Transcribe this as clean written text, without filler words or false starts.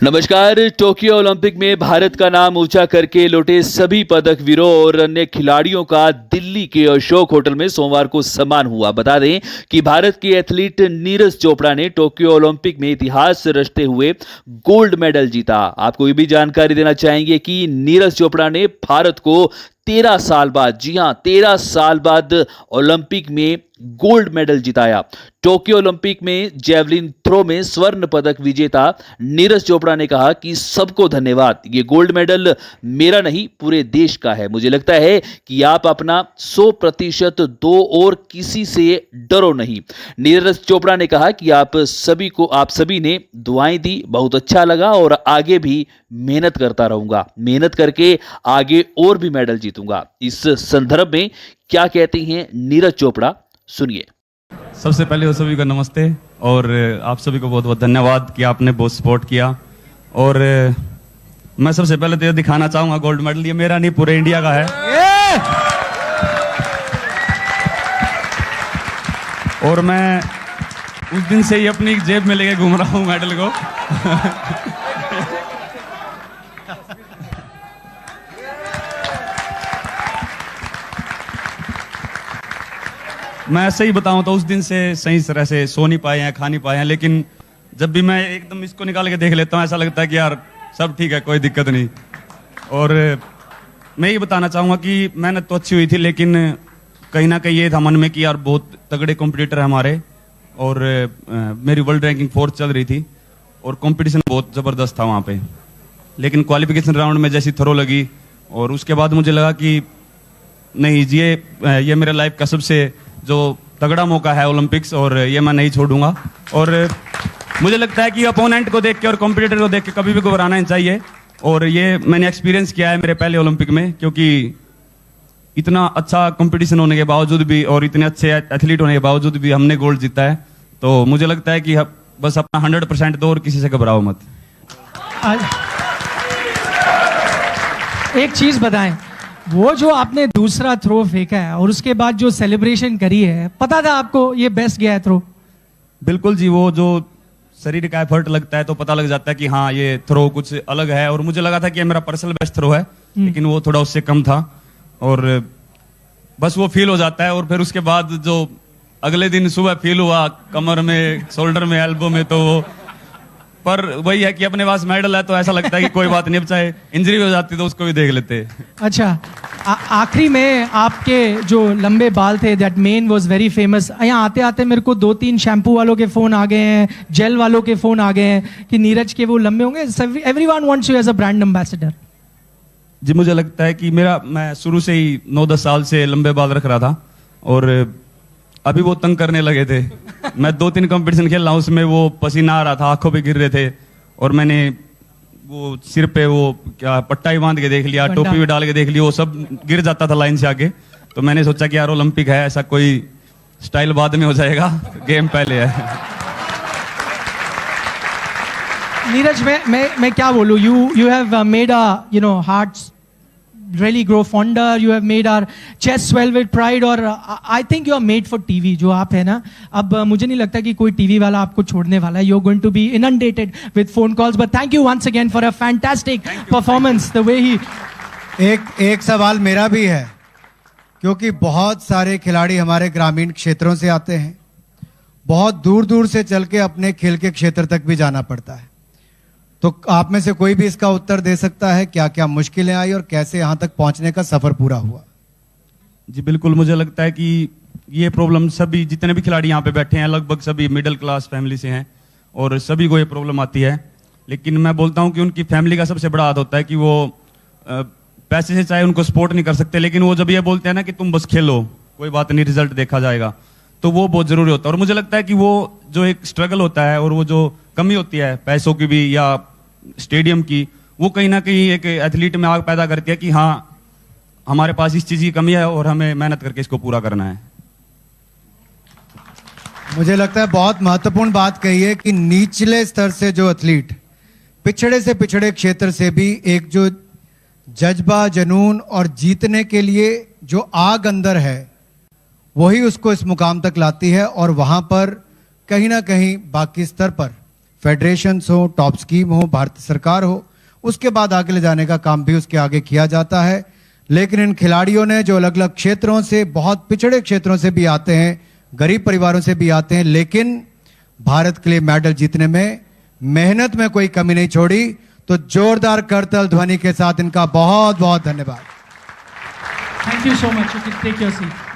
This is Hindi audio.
नमस्कार। टोक्यो ओलंपिक में भारत का नाम ऊंचा करके लौटे सभी पदक वीरों और अन्य खिलाड़ियों का दिल्ली के अशोक होटल में सोमवार को सम्मान हुआ। बता दें कि भारत के एथलीट नीरज चोपड़ा ने टोक्यो ओलंपिक में इतिहास रचते हुए गोल्ड मेडल जीता। आपको ये भी जानकारी देना चाहेंगे कि नीरज चोपड़ा ने भारत को 13 साल बाद, जी हां 13 साल बाद ओलंपिक में गोल्ड मेडल जिताया। टोक्यो ओलंपिक में जेवलिन थ्रो में स्वर्ण पदक विजेता नीरज चोपड़ा ने कहा कि सबको धन्यवाद, ये गोल्ड मेडल मेरा नहीं पूरे देश का है। मुझे लगता है कि आप अपना 100% दो और किसी से डरो नहीं। नीरज चोपड़ा ने कहा कि आप सभी ने दुआएं दी, बहुत अच्छा लगा और आगे भी मेहनत करता रहूंगा, मेहनत करके आगे और भी मेडल जीतूंगा। इस संदर्भ में क्या कहते हैं नीरज चोपड़ा, सुनिए। सबसे पहले वो सभी को नमस्ते और आप सभी को बहुत बहुत धन्यवाद कि आपने बहुत सपोर्ट किया। और मैं सबसे पहले तो ये दिखाना चाहूंगा गोल्ड मेडल ये मेरा नहीं पूरे इंडिया का है। और मैं उस दिन से ही अपनी जेब में लेके घूम रहा हूं मेडल को। मैं सही बताऊं तो उस दिन से सही तरह से सो नहीं पाए हैं, खा नहीं पाए हैं, लेकिन जब भी मैं एकदम इसको निकाल के देख लेता हूं ऐसा लगता है कि यार सब ठीक है, कोई दिक्कत नहीं। और मैं ये बताना चाहूंगा कि मेहनत तो अच्छी हुई थी, लेकिन कहीं ना कहीं ये था मन में कि यार बहुत तगड़े कॉम्पिटिटर है हमारे। और मेरी वर्ल्ड रैंकिंग 4th चल रही थी और कंपटीशन बहुत ज़बरदस्त था वहाँ पे। लेकिन क्वालिफिकेशन राउंड में जैसी थ्रो लगी और उसके बाद मुझे लगा कि नहीं ये मेरे लाइफ का सबसे जो तगड़ा मौका है ओलंपिक्स, और ये मैं नहीं छोड़ूंगा। और मुझे लगता है कि अपोनेंट को देख के और कॉम्पिटिटर को देख के कभी भी घबराना नहीं चाहिए। और ये मैंने एक्सपीरियंस किया है मेरे पहले ओलंपिक में, क्योंकि इतना अच्छा कंपटीशन होने के बावजूद भी और इतने अच्छे एथलीट होने के बावजूद भी हमने गोल्ड जीता है। तो मुझे लगता है कि बस अपना 100% दो और किसी से घबराओ मत। एक चीज बताएं, वो जो आपने दूसरा थ्रो फेंका है और उसके बाद जो सेलिब्रेशन करी है, पता था आपको ये बेस्ट गया है थ्रो? बिल्कुल जी, वो जो शरीर का एफर्ट लगता है तो पता लग जाता है कि हाँ ये थ्रो कुछ अलग है। और मुझे लगा था कि ये मेरा पर्सनल बेस्ट थ्रो है, लेकिन वो थोड़ा उससे कम था। और बस वो फील हो जाता है। और फिर उसके बाद जो अगले दिन सुबह फील हुआ कमर में, शोल्डर में, एल्बो में, तो पर वही है कि अपने पास मेडल है तो ऐसा लगता है कि कोई बात नहीं, अब चाहे इंजरी हो जाती तो उसको भी देख लेते। अच्छा, आखिरी में आपके जो लंबे बाल थे, that main was very famous. यहाँ आते आते मेरे को 2-3 शैम्पू वालों के फोन आ गए हैं, जेल वालों के फोन आ गए हैं कि नीरज के वो लंबे होंगे। Everyone wants you as a brand ambassador. जी, मुझे लगता है कि मैं शुरू से ही 9-10 साल से लंबे बाल रख रहा था और अभी वो तंग करने लगे थे। मैं 2-3 कंपटीशन खेल रहा हूँ, उसमें वो पसीना आ रहा था, आंखों पे गिर रहे थे। और मैंने वो सिर पे वो क्या पट्टा ही बांध के देख लिया, टोपी भी डाल के देख लिया, वो सब गिर जाता था लाइन से आगे। तो मैंने सोचा कि यार ओलंपिक है, ऐसा कोई स्टाइल बाद में हो जाएगा, गेम पहले है। नीरज, मैं क्या बोलूं, you have made our hearts really grow fonder. You have made our chest swell with pride. और I think you are made for TV. जो आप है ना, अब मुझे नहीं लगता कि कोई टीवी वाला आपको छोड़ने वाला है। You're going to be inundated with phone calls. But thank you once again for a fantastic performance. The way he एक सवाल मेरा भी है, क्योंकि बहुत सारे खिलाड़ी हमारे ग्रामीण क्षेत्रों से आते हैं, बहुत दूर दूर से चल के अपने खेल के क्षेत्र तक भी जाना पड़ता है। तो आप में से कोई भी इसका उत्तर दे सकता है, क्या क्या मुश्किलें आई और कैसे यहां तक पहुंचने का सफर पूरा हुआ? जी बिल्कुल, मुझे लगता है कि ये प्रॉब्लम सभी जितने भी खिलाड़ी यहाँ पे बैठे हैं लगभग सभी मिडिल क्लास फैमिली से हैं और सभी को ये प्रॉब्लम आती है। लेकिन मैं बोलता हूँ कि उनकी फैमिली का सबसे बड़ा हाथ होता है कि वो पैसे से चाहे उनको सपोर्ट नहीं कर सकते, लेकिन वो जब ये बोलते हैं ना कि तुम बस खेलो, कोई बात नहीं, रिजल्ट देखा जाएगा, तो वो बहुत जरूरी होता है। और मुझे लगता है कि वो जो एक स्ट्रगल होता है और वो जो कमी होती है पैसों की भी या स्टेडियम की, वो कहीं ना कहीं एक एथलीट में आग पैदा करती है कि हाँ हमारे पास इस चीज की कमी है और हमें मेहनत करके इसको पूरा करना है। मुझे लगता है बहुत महत्वपूर्ण बात कही है कि निचले स्तर से जो एथलीट, पिछड़े से पिछड़े क्षेत्र से भी एक जो जज्बा, जुनून और जीतने के लिए जो आग अंदर है, वही उसको इस मुकाम तक लाती है। और वहां पर कहीं ना कहीं बाकी स्तर पर फेडरेशंस हो, टॉप स्कीम हो, भारत सरकार हो, उसके बाद आगे ले जाने का काम भी उसके आगे किया जाता है। लेकिन इन खिलाड़ियों ने जो अलग अलग क्षेत्रों से, बहुत पिछड़े क्षेत्रों से भी आते हैं, गरीब परिवारों से भी आते हैं, लेकिन भारत के लिए मेडल जीतने में मेहनत में कोई कमी नहीं छोड़ी। तो जोरदार करताल ध्वनि के साथ इनका बहुत बहुत धन्यवाद। Thank you so much. You can take your seat.